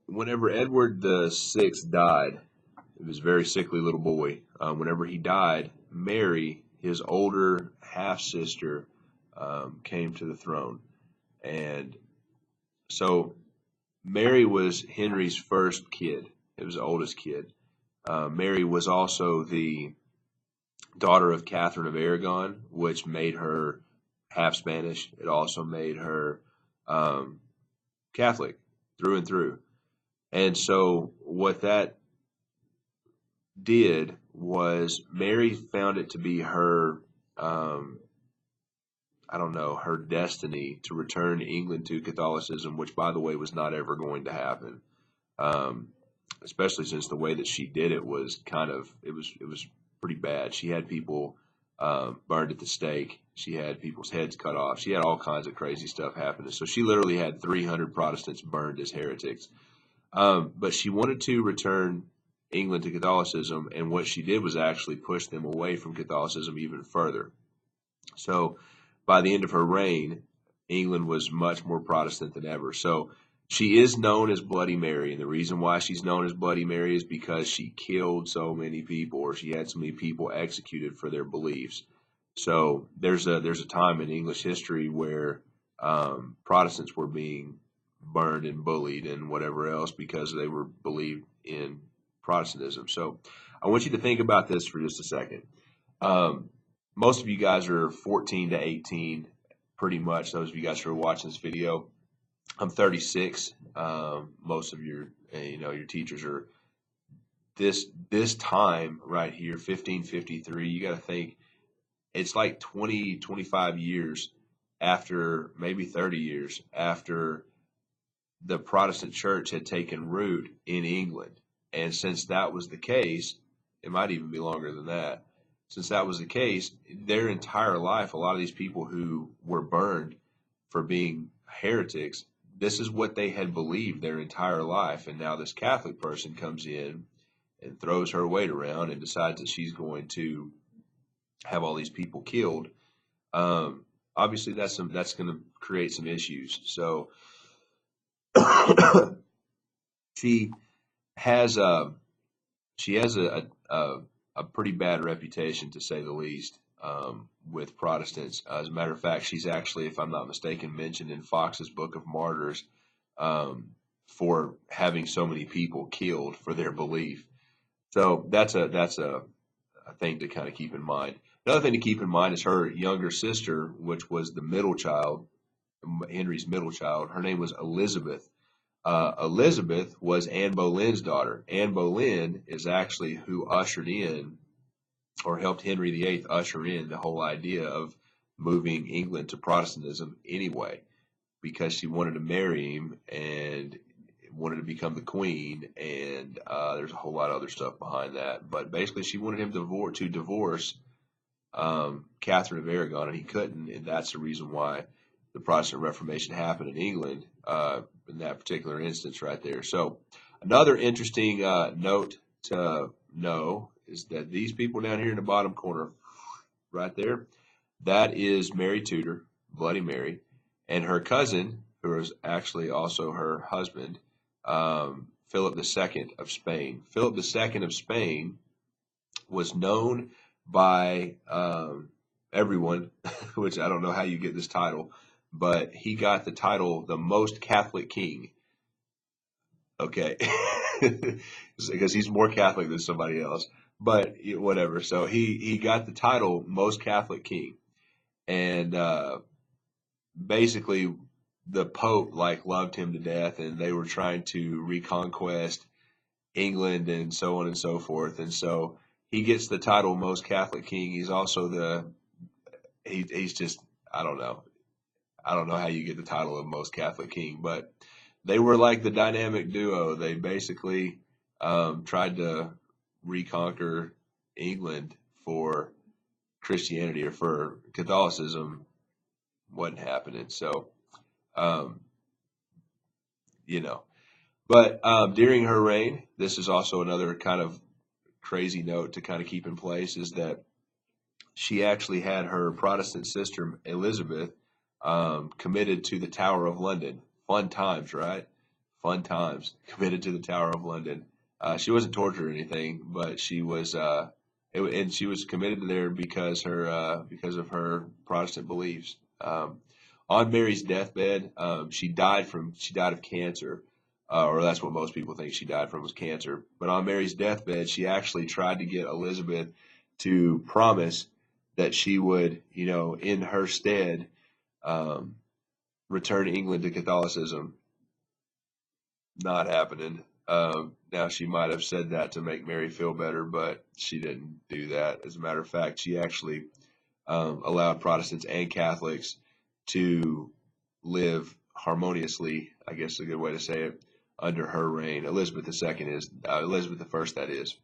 whenever Edward the Sixth died, he was a very sickly little boy. Whenever he died, Mary, his older half sister, came to the throne, and so Mary was Henry's first kid. It was the oldest kid. Mary was also the daughter of Catherine of Aragon, which made her half Spanish. It also made her um, Catholic through and through. And so what that did was Mary found it to be her, um, I don't know, her destiny to return England to Catholicism, which, by the way, was not ever going to happen. Um, Especially since the way that she did it was it was pretty bad. She had people burned at the stake. She had people's heads cut off. She had all kinds of crazy stuff happening. So she literally had 300 Protestants burned as heretics. But she wanted to return England to Catholicism, and what she did was actually push them away from Catholicism even further. So by the end of her reign, England was much more Protestant than ever. So she is known as Bloody Mary, and the reason why she's known as Bloody Mary is because she killed so many people, or she had so many people executed for their beliefs. So there's a time in English history where Protestants were being burned and bullied and whatever else because they were believed in Protestantism. So I want you to think about this for just a second. Um, Most of you guys are 14 to 18, pretty much. Those of you guys who are watching this video, I'm 36. Most of your teachers are this time right here, 1553. You got to think it's like 20, 25 years after, maybe 30 years after the Protestant church had taken root in England. And since that was the case, it might even be longer than that. Since that was the case, their entire life, a lot of these people who were burned for being heretics, this is what they had believed their entire life. And now this Catholic person comes in and throws her weight around and decides that she's going to have all these people killed. Obviously, that's going to create some issues. So she has a she has a pretty bad reputation, to say the least, with Protestants. As a matter of fact, she's actually, if I'm not mistaken, mentioned in Fox's Book of Martyrs for having so many people killed for their belief. So that's a thing to kind of keep in mind. Another thing to keep in mind is her younger sister, which was the middle child, Henry's middle child. Her name was Elizabeth. Elizabeth was Anne Boleyn's daughter. Anne Boleyn is actually who ushered in, or helped Henry VIII usher in, the whole idea of moving England to Protestantism anyway, because she wanted to marry him and wanted to become the queen, and there's a whole lot of other stuff behind that. But basically, she wanted him to divorce Catherine of Aragon, and he couldn't, and that's the reason why the Protestant Reformation happened in England in that particular instance right there. So another interesting note to know is that these people down here in the bottom corner, right there, that is Mary Tudor, Bloody Mary, and her cousin, who is actually also her husband, Philip II of Spain. Philip II of Spain was known by everyone, which I don't know how you get this title, but he got the title the most Catholic king. Okay, because he's more Catholic than somebody else, but whatever. So he got the title most Catholic king, and basically the Pope like loved him to death, and they were trying to reconquest England and so on and so forth. And so he gets the title most Catholic king. He's also he's just, I don't know. I don't know how you get the title of most Catholic king, but they were like the dynamic duo. They basically tried to reconquer England for Christianity, or for Catholicism. Wasn't happening. So, um, you know, but during her reign, this is also another kind of crazy note to kind of keep in place, is that she actually had her Protestant sister Elizabeth committed to the Tower of London. Fun times, right? fun times, committed to the Tower of London. She wasn't tortured or anything, but she was, and she was committed there because of her Protestant beliefs. On Mary's deathbed, she died of cancer, or that's what most people think she died from was cancer. But on Mary's deathbed, she actually tried to get Elizabeth to promise that she would, in her stead, um, return England to Catholicism. Not happening. Now she might have said that to make Mary feel better, but she didn't do that. As a matter of fact, she actually allowed Protestants and Catholics to live harmoniously, I guess is a good way to say it, under her reign. Elizabeth II is Elizabeth I, that is.